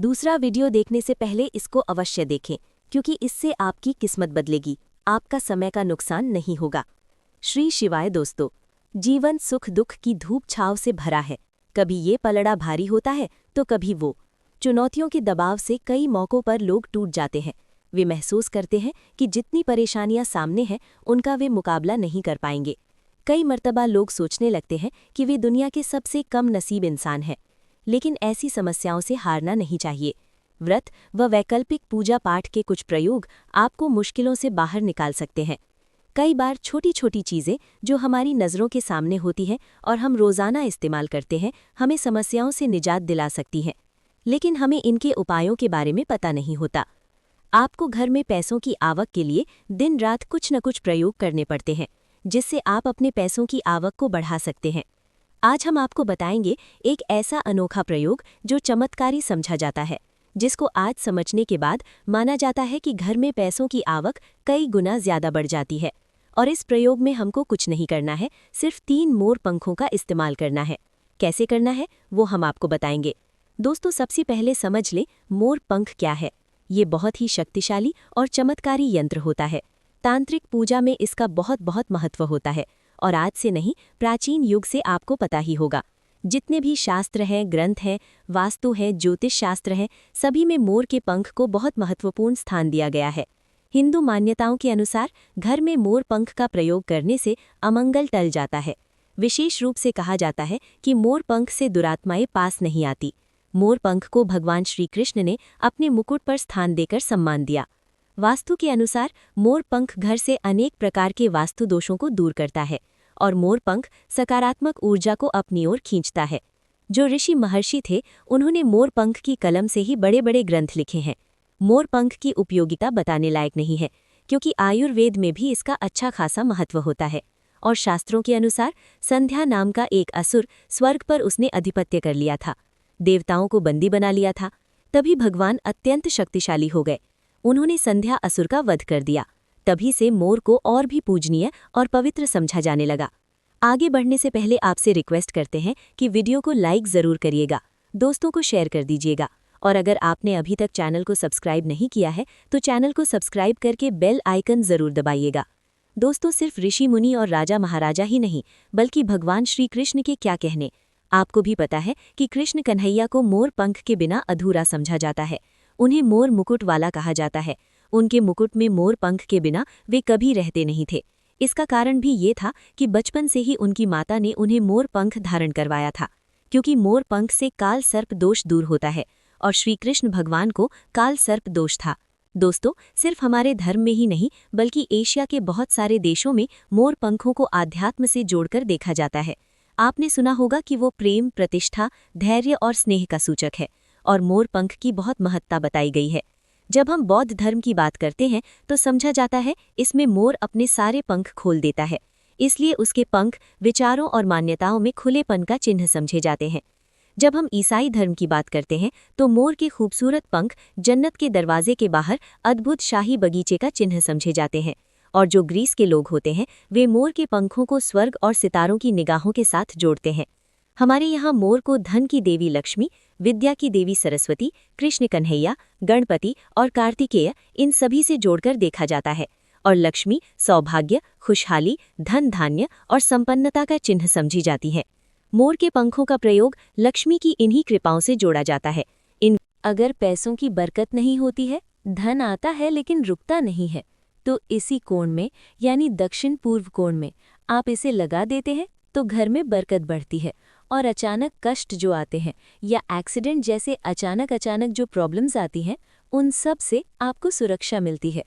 दूसरा वीडियो देखने से पहले इसको अवश्य देखें, क्योंकि इससे आपकी किस्मत बदलेगी, आपका समय का नुकसान नहीं होगा। श्री शिवाय दोस्तों, जीवन सुख दुख की धूप छाव से भरा है। कभी ये पलड़ा भारी होता है तो कभी वो। चुनौतियों के दबाव से कई मौक़ों पर लोग टूट जाते हैं। वे महसूस करते हैं कि जितनी परेशानियां सामने हैं उनका वे मुकाबला नहीं कर पाएंगे। कई मर्तबा लोग सोचने लगते हैं कि वे दुनिया के सबसे कम नसीब इंसान हैं। लेकिन ऐसी समस्याओं से हारना नहीं चाहिए। व्रत व वैकल्पिक पूजा पाठ के कुछ प्रयोग आपको मुश्किलों से बाहर निकाल सकते हैं। कई बार छोटी छोटी चीज़ें जो हमारी नज़रों के सामने होती हैं और हम रोज़ाना इस्तेमाल करते हैं, हमें समस्याओं से निजात दिला सकती हैं। लेकिन हमें इनके उपायों के बारे में पता नहीं होता। आपको घर में पैसों की आवक के लिए दिन रात कुछ न कुछ प्रयोग करने पड़ते हैं, जिससे आप अपने पैसों की आवक को बढ़ा सकते हैं। आज हम आपको बताएंगे एक ऐसा अनोखा प्रयोग जो चमत्कारी समझा जाता है, जिसको आज समझने के बाद माना जाता है कि घर में पैसों की आवक कई गुना ज़्यादा बढ़ जाती है। और इस प्रयोग में हमको कुछ नहीं करना है, सिर्फ 3 मोर पंखों का इस्तेमाल करना है। कैसे करना है वो हम आपको बताएंगे। दोस्तों, सबसे पहले समझ लें मोर पंख क्या है। ये बहुत ही शक्तिशाली और चमत्कारी यंत्र होता है। तांत्रिक पूजा में इसका बहुत महत्व होता है और आज से नहीं, प्राचीन युग से आपको पता ही होगा। जितने भी शास्त्र हैं, ग्रंथ हैं, वास्तु है, ज्योतिष शास्त्र हैं, सभी में मोर के पंख को बहुत महत्वपूर्ण स्थान दिया गया है। हिंदू मान्यताओं के अनुसार घर में मोर पंख का प्रयोग करने से अमंगल टल जाता है। विशेष रूप से कहा जाता है कि मोर पंख से दुरात्माएं पास नहीं आती। मोर पंख को भगवान श्री कृष्ण ने अपने मुकुट पर स्थान देकर सम्मान दिया। वास्तु के अनुसार मोर पंख घर से अनेक प्रकार के वास्तु दोषों को दूर करता है और मोर पंख सकारात्मक ऊर्जा को अपनी ओर खींचता है। जो ऋषि महर्षि थे, उन्होंने मोर पंख की कलम से ही बड़े बड़े ग्रंथ लिखे हैं। मोर पंख की उपयोगिता बताने लायक नहीं है, क्योंकि आयुर्वेद में भी इसका अच्छा खासा महत्व होता है। और शास्त्रों के अनुसार संध्या नाम का एक असुर स्वर्ग पर उसने अधिपत्य कर लिया था, देवताओं को बंदी बना लिया था। तभी भगवान अत्यंत शक्तिशाली हो गए। उन्होंने संध्या असुर का वध कर दिया। तभी से मोर को और भी पूजनीय और पवित्र समझा जाने लगा। आगे बढ़ने से पहले आपसे रिक्वेस्ट करते हैं कि वीडियो को लाइक ज़रूर करिएगा, दोस्तों को शेयर कर दीजिएगा, और अगर आपने अभी तक चैनल को सब्सक्राइब नहीं किया है तो चैनल को सब्सक्राइब करके बेल आइकन ज़रूर दबाइएगा। दोस्तों, सिर्फ ऋषि मुनि और राजा महाराजा ही नहीं, बल्कि भगवान श्री कृष्ण के क्या कहने। आपको भी पता है कि कृष्ण कन्हैया को मोर पंख के बिना अधूरा समझा जाता है। उन्हें मोर मुकुट वाला कहा जाता है। उनके मुकुट में मोर पंख के बिना वे कभी रहते नहीं थे। इसका कारण भी ये था कि बचपन से ही उनकी माता ने उन्हें मोर पंख धारण करवाया था, क्योंकि मोर पंख से काल सर्प दोष दूर होता है और श्री कृष्ण भगवान को काल सर्प दोष था। दोस्तों, सिर्फ हमारे धर्म में ही नहीं, बल्कि एशिया के बहुत सारे देशों में मोर पंखों को आध्यात्म से जोड़कर देखा जाता है। आपने सुना होगा कि वो प्रेम, प्रतिष्ठा, धैर्य और स्नेह का सूचक है और मोर पंख की बहुत महत्ता बताई गई है। जब हम बौद्ध धर्म की बात करते हैं तो समझा जाता है इसमें मोर अपने सारे पंख खोल देता है, इसलिए उसके पंख विचारों और मान्यताओं में खुलेपन का चिन्ह समझे जाते हैं। जब हम ईसाई धर्म की बात करते हैं तो मोर के खूबसूरत पंख जन्नत के दरवाजे के बाहर अद्भुत शाही बगीचे का चिन्ह समझे जाते हैं। और जो ग्रीस के लोग होते हैं, वे मोर के पंखों को स्वर्ग और सितारों की निगाहों के साथ जोड़ते हैं। हमारे यहाँ मोर को धन की देवी लक्ष्मी, विद्या की देवी सरस्वती, कृष्ण कन्हैया, गणपति और कार्तिकेय, इन सभी से जोड़कर देखा जाता है। और लक्ष्मी सौभाग्य, खुशहाली, धन धान्य और संपन्नता का चिन्ह समझी जाती है। मोर के पंखों का प्रयोग लक्ष्मी की इन्हीं कृपाओं से जोड़ा जाता है। अगर पैसों की बरकत नहीं होती है, धन आता है लेकिन रुकता नहीं है, तो इसी कोण में यानी दक्षिण पूर्व कोण में आप इसे लगा देते हैं तो घर में बरकत बढ़ती है और अचानक कष्ट जो आते हैं या एक्सीडेंट जैसे अचानक जो प्रॉब्लम्स आती हैं, उन सब से आपको सुरक्षा मिलती है।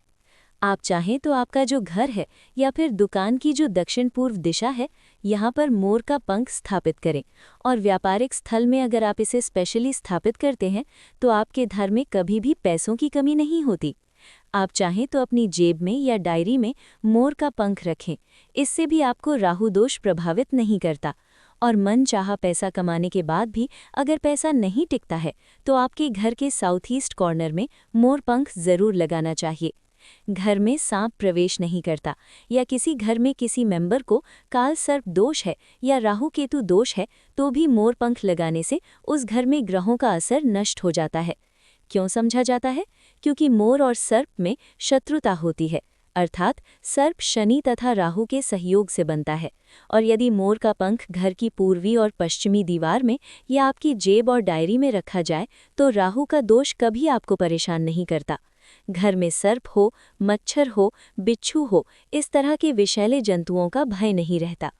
आप चाहें तो आपका जो घर है या फिर दुकान की जो दक्षिण पूर्व दिशा है, यहाँ पर मोर का पंख स्थापित करें और व्यापारिक स्थल में अगर आप इसे स्पेशली स्थापित करते हैं तो आपके घर में कभी भी पैसों की कमी नहीं होती। आप चाहें तो अपनी जेब में या डायरी में मोर का पंख रखें, इससे भी आपको राहु दोष प्रभावित नहीं करता। और मन चाहा पैसा कमाने के बाद भी अगर पैसा नहीं टिकता है तो आपके घर के साउथ ईस्ट कॉर्नर में मोर पंख ज़रूर लगाना चाहिए। घर में सांप प्रवेश नहीं करता या किसी घर में किसी मेंबर को काल सर्प दोष है या राहु केतु दोष है तो भी मोर पंख लगाने से उस घर में ग्रहों का असर नष्ट हो जाता है। क्यों समझा जाता है? क्योंकि मोर और सर्प में शत्रुता होती है, अर्थात सर्प शनि तथा राहु के सहयोग से बनता है। और यदि मोर का पंख घर की पूर्वी और पश्चिमी दीवार में या आपकी जेब और डायरी में रखा जाए तो राहु का दोष कभी आपको परेशान नहीं करता। घर में सर्प हो, मच्छर हो, बिच्छू हो, इस तरह के विषैले जंतुओं का भय नहीं रहता।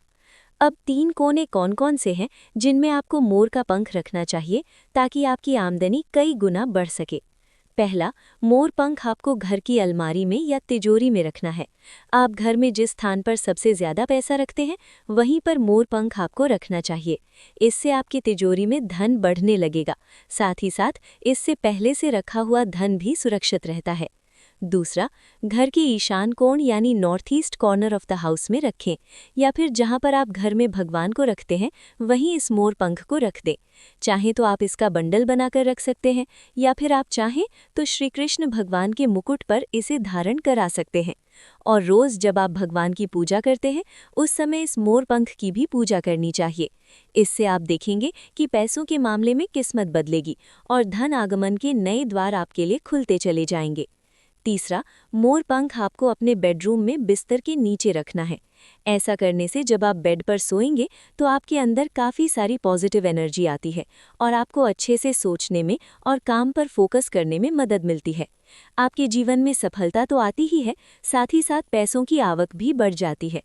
अब 3 कोने कौन कौन से हैं जिनमें आपको मोर का पंख रखना चाहिए ताकि आपकी आमदनी कई गुना बढ़ सके? पहला, मोर पंख आपको घर की अलमारी में या तिजोरी में रखना है। आप घर में जिस स्थान पर सबसे ज्यादा पैसा रखते हैं वहीं पर मोर पंख आपको रखना चाहिए। इससे आपकी तिजोरी में धन बढ़ने लगेगा, साथ ही साथ इससे पहले से रखा हुआ धन भी सुरक्षित रहता है। दूसरा, घर के ईशान कोण यानी north east corner of the house में रखें, या फिर जहां पर आप घर में भगवान को रखते हैं वहीं इस मोर पंख को रख दें। चाहे तो आप इसका बंडल बनाकर रख सकते हैं, या फिर आप चाहें तो श्री कृष्ण भगवान के मुकुट पर इसे धारण करा सकते हैं। और रोज जब आप भगवान की पूजा करते हैं उस समय इस मोर पंख की भी पूजा करनी चाहिए। इससे आप देखेंगे कि पैसों के मामले में किस्मत बदलेगी और धन आगमन के नए द्वार आपके लिए खुलते चले जाएंगे। तीसरा, मोर पंख आपको अपने बेडरूम में बिस्तर के नीचे रखना है। ऐसा करने से जब आप बेड पर सोएंगे तो आपके अंदर काफ़ी सारी पॉजिटिव एनर्जी आती है और आपको अच्छे से सोचने में और काम पर फोकस करने में मदद मिलती है। आपके जीवन में सफलता तो आती ही है, साथ ही साथ पैसों की आवक भी बढ़ जाती है।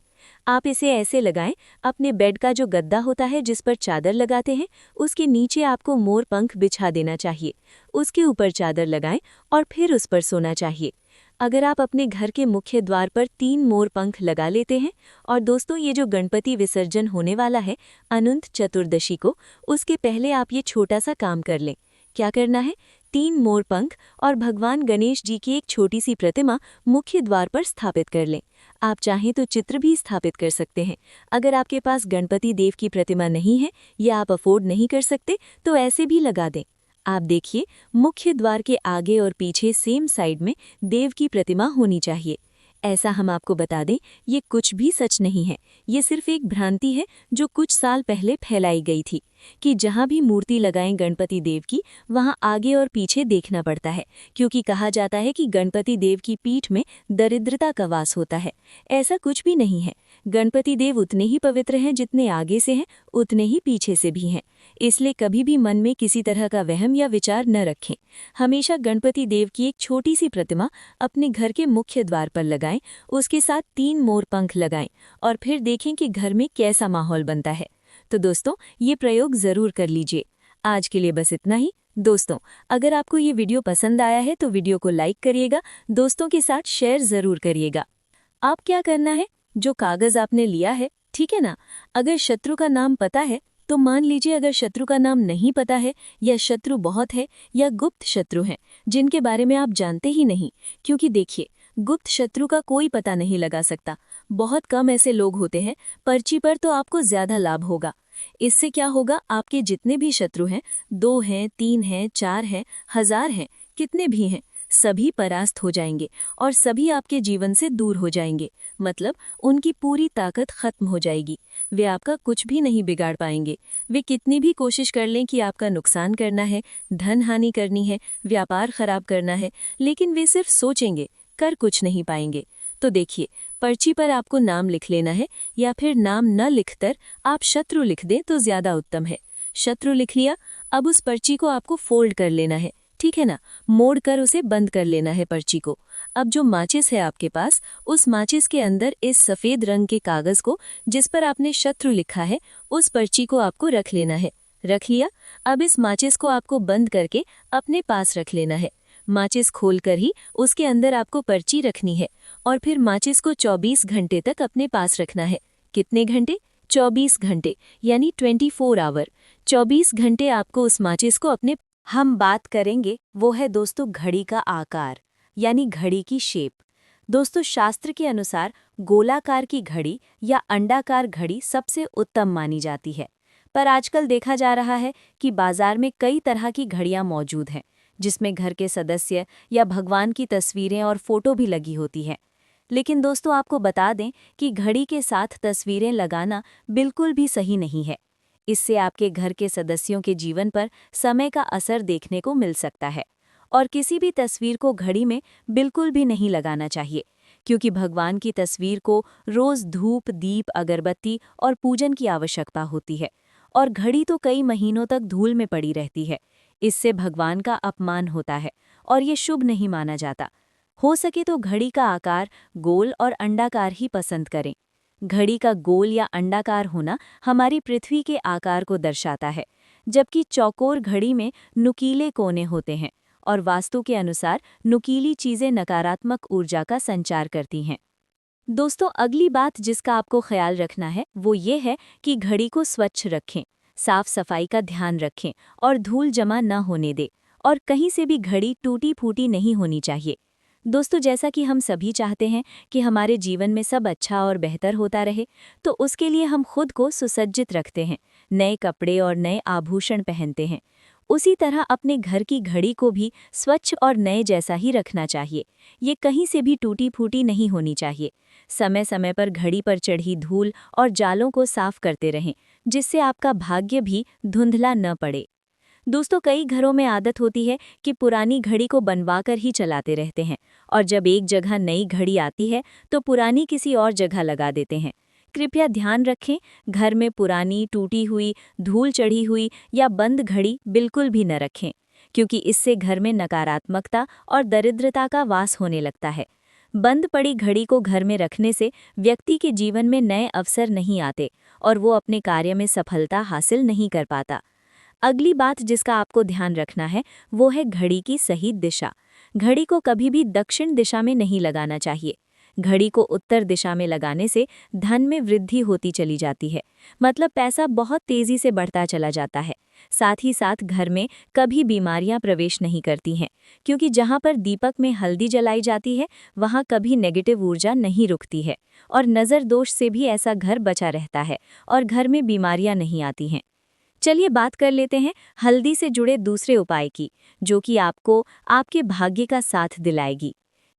आप इसे ऐसे लगाएं, अपने बेड का जो गद्दा होता है जिस पर चादर लगाते हैं उसके नीचे आपको मोर पंख बिछा देना चाहिए। उसके ऊपर चादर लगाएं और फिर उस पर सोना चाहिए। अगर आप अपने घर के मुख्य द्वार पर 3 मोर पंख लगा लेते हैं, और दोस्तों ये जो गणपति विसर्जन होने वाला है अनंत चतुर्दशी को, उसके पहले आप ये छोटा सा काम कर लें। क्या करना है? 3 मोर पंख और भगवान गणेश जी की एक छोटी सी प्रतिमा मुख्य द्वार पर स्थापित कर लें। आप चाहें तो चित्र भी स्थापित कर सकते हैं। अगर आपके पास गणपति देव की प्रतिमा नहीं है या आप अफोर्ड नहीं कर सकते तो ऐसे भी लगा दें। आप देखिए, मुख्य द्वार के आगे और पीछे सेम साइड में देव की प्रतिमा होनी चाहिए। ऐसा हम आपको बता दें, ये कुछ भी सच नहीं है। ये सिर्फ एक भ्रांति है जो कुछ साल पहले फैलाई गई थी कि जहाँ भी मूर्ति लगाएं गणपति देव की वहाँ आगे और पीछे देखना पड़ता है, क्योंकि कहा जाता है कि गणपति देव की पीठ में दरिद्रता का वास होता है। ऐसा कुछ भी नहीं है। गणपति देव उतने ही पवित्र हैं जितने आगे से हैं उतने ही पीछे से भी हैं। इसलिए कभी भी मन में किसी तरह का वहम या विचार न रखें। हमेशा गणपति देव की एक छोटी सी प्रतिमा अपने घर के मुख्य द्वार पर लगाएं, उसके साथ 3 मोर पंख लगाएं और फिर देखें कि घर में कैसा माहौल बनता है। तो दोस्तों, ये प्रयोग जरूर कर लीजिए। आज के लिए बस इतना ही। दोस्तों, अगर आपको ये वीडियो पसंद आया है तो वीडियो को लाइक करिएगा, दोस्तों के साथ शेयर जरूर करिएगा। आप क्या करना है, जो कागज आपने लिया है, ठीक है ना, अगर शत्रु का नाम पता है तो मान लीजिए, अगर शत्रु का नाम नहीं पता है या शत्रु बहुत है या गुप्त शत्रु हैं जिनके बारे में आप जानते ही नहीं, क्योंकि देखिए, गुप्त शत्रु का कोई पता नहीं लगा सकता। बहुत कम ऐसे लोग होते हैं। पर्ची पर तो आपको ज्यादा लाभ होगा। इससे क्या होगा, आपके जितने भी शत्रु हैं, 2 हैं, 3 हैं, 4 हैं, 1000 हैं, कितने भी हैं, सभी परास्त हो जाएंगे और सभी आपके जीवन से दूर हो जाएंगे। मतलब उनकी पूरी ताकत खत्म हो जाएगी। वे आपका कुछ भी नहीं बिगाड़ पाएंगे। वे कितनी भी कोशिश कर लें कि आपका नुकसान करना है, धन हानि करनी है, व्यापार खराब करना है, लेकिन वे सिर्फ सोचेंगे, कर कुछ नहीं पाएंगे। तो देखिए, पर्ची पर आपको नाम लिख लेना है, या फिर नाम न लिखकर आप शत्रु लिख दें तो ज्यादा उत्तम है। शत्रु लिख लिया, अब उस पर्ची को आपको फोल्ड कर लेना है, ठीक है ना, मोड़ कर उसे बंद कर लेना है पर्ची को। अब जो माचिस है आपके पास, उस माचिस के अंदर इस सफेद रंग के कागज को जिस पर आपने शत्रु लिखा है, उस पर्ची को आपको रख लेना है। रख लिया। अब इस माचिस को आपको बंद करके अपने पास रख लेना है। माचिस खोलकर ही उसके अंदर आपको पर्ची रखनी है और फिर माचिस को 24 घंटे तक अपने पास रखना है। कितने घंटे? 24 घंटे, यानी 24 आवर। 24 घंटे आपको उस माचिस को अपने हम बात करेंगे वो है दोस्तों घड़ी का आकार, यानी घड़ी की शेप। दोस्तों, शास्त्र के अनुसार गोलाकार की घड़ी या अंडाकार घड़ी सबसे उत्तम मानी जाती है, पर आजकल देखा जा रहा है कि बाजार में कई तरह की घड़ियां मौजूद हैं जिसमें घर के सदस्य या भगवान की तस्वीरें और फोटो भी लगी होती हैं। लेकिन दोस्तों, आपको बता दें कि घड़ी के साथ तस्वीरें लगाना बिल्कुल भी सही नहीं है। इससे आपके घर के सदस्यों के जीवन पर समय का असर देखने को मिल सकता है और किसी भी तस्वीर को घड़ी में बिल्कुल भी नहीं लगाना चाहिए, क्योंकि भगवान की तस्वीर को रोज धूप, दीप, अगरबत्ती और पूजन की आवश्यकता होती है, और घड़ी तो कई महीनों तक धूल में पड़ी रहती है। इससे भगवान का अपमान होता है और ये शुभ नहीं माना जाता। हो सके तो घड़ी का आकार गोल और अंडाकार ही पसंद करें। घड़ी का गोल या अंडाकार होना हमारी पृथ्वी के आकार को दर्शाता है, जबकि चौकोर घड़ी में नुकीले कोने होते हैं, और वास्तु के अनुसार नुकीली चीजें नकारात्मक ऊर्जा का संचार करती हैं। दोस्तों, अगली बात जिसका आपको ख्याल रखना है वो ये है कि घड़ी को स्वच्छ रखें, साफ सफाई का ध्यान रखें और धूल जमा न होने दें, और कहीं से भी घड़ी टूटी फूटी नहीं होनी चाहिए। दोस्तों, जैसा कि हम सभी चाहते हैं कि हमारे जीवन में सब अच्छा और बेहतर होता रहे, तो उसके लिए हम खुद को सुसज्जित रखते हैं, नए कपड़े और नए आभूषण पहनते हैं। उसी तरह अपने घर की घड़ी को भी स्वच्छ और नए जैसा ही रखना चाहिए। ये कहीं से भी टूटी फूटी नहीं होनी चाहिए। समय समय पर घड़ी पर चढ़ी धूल और जालों को साफ करते रहें, जिससे आपका भाग्य भी धुंधला न पड़े। दोस्तों, कई घरों में आदत होती है कि पुरानी घड़ी को बनवाकर ही चलाते रहते हैं, और जब एक जगह नई घड़ी आती है तो पुरानी किसी और जगह लगा देते हैं। कृपया ध्यान रखें, घर में पुरानी, टूटी हुई, धूल चढ़ी हुई या बंद घड़ी बिल्कुल भी न रखें, क्योंकि इससे घर में नकारात्मकता और दरिद्रता का वास होने लगता है। बंद पड़ी घड़ी को घर में रखने से व्यक्ति के जीवन में नए अवसर नहीं आते और वो अपने कार्य में सफलता हासिल नहीं कर पाता। अगली बात जिसका आपको ध्यान रखना है वो है घड़ी की सही दिशा। घड़ी को कभी भी दक्षिण दिशा में नहीं लगाना चाहिए। घड़ी को उत्तर दिशा में लगाने से धन में वृद्धि होती चली जाती है, मतलब पैसा बहुत तेजी से बढ़ता चला जाता है। साथ ही साथ घर में कभी बीमारियां प्रवेश नहीं करती हैं, क्योंकि जहां पर दीपक में हल्दी जलाई जाती है वहां कभी नेगेटिव ऊर्जा नहीं रुकती है, और नज़र दोष से भी ऐसा घर बचा रहता है और घर में बीमारियां नहीं आती हैं। चलिए बात कर लेते हैं हल्दी से जुड़े दूसरे उपाय की, जो कि आपको आपके भाग्य का साथ दिलाएगी।